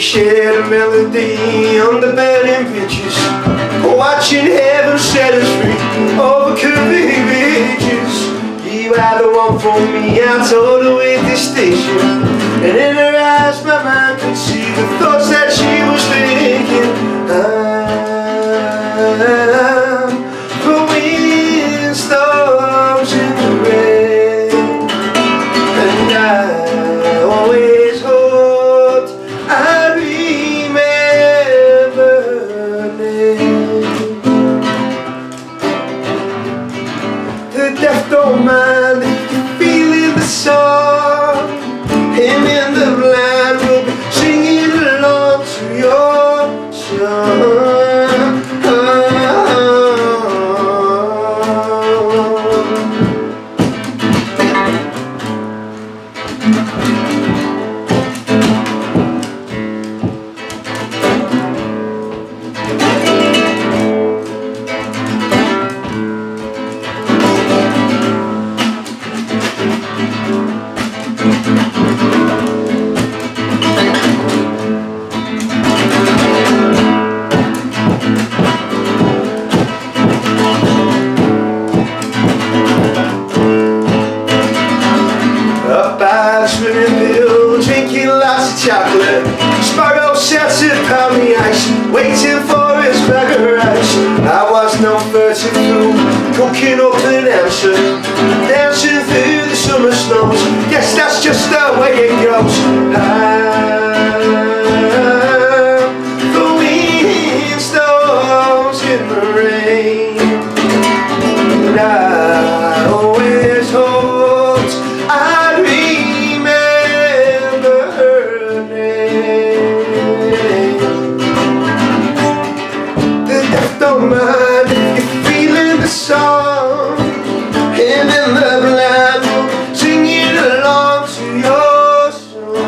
shared a melody on the burning bridges, watching heaven set us free over curving ridges. You are the one for me, I told her with distinction, and in her eyes my mind could see the thoughts that she was thinking. The wind storms in the rain, and I always hoped I'd remember her name. The deaf don't mind if you're feeling the song, him in the blind will be singing along to your song. Swimming pool, drinking lots of chocolate, Sparrow sheltered upon the ice, waiting for his bag of rice. I was no furtive fool, cooking up an answer, dancing through the summer snows. Yes, that's just the way it goes. The wind storms in the rain, and I always hoped I'd don't mind if you're feeling the song, him in the blind will singing along to your song.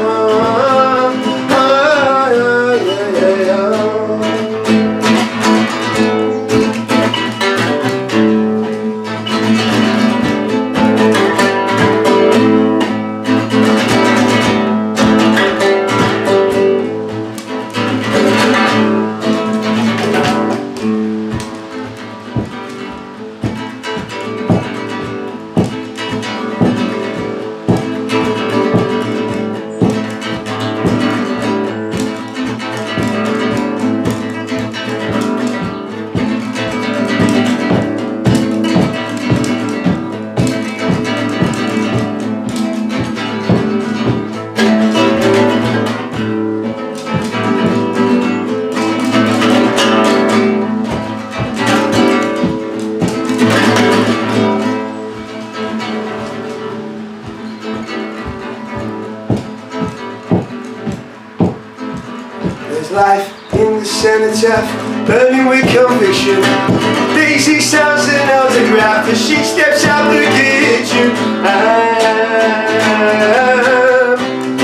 There's life in the cenotaph, burning with conviction. Daisy sounds an autograph as she steps out the kitchen.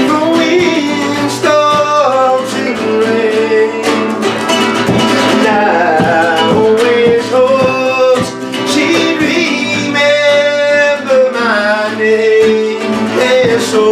The wind storms in the rain, and I always hoped she'd remember my name. And so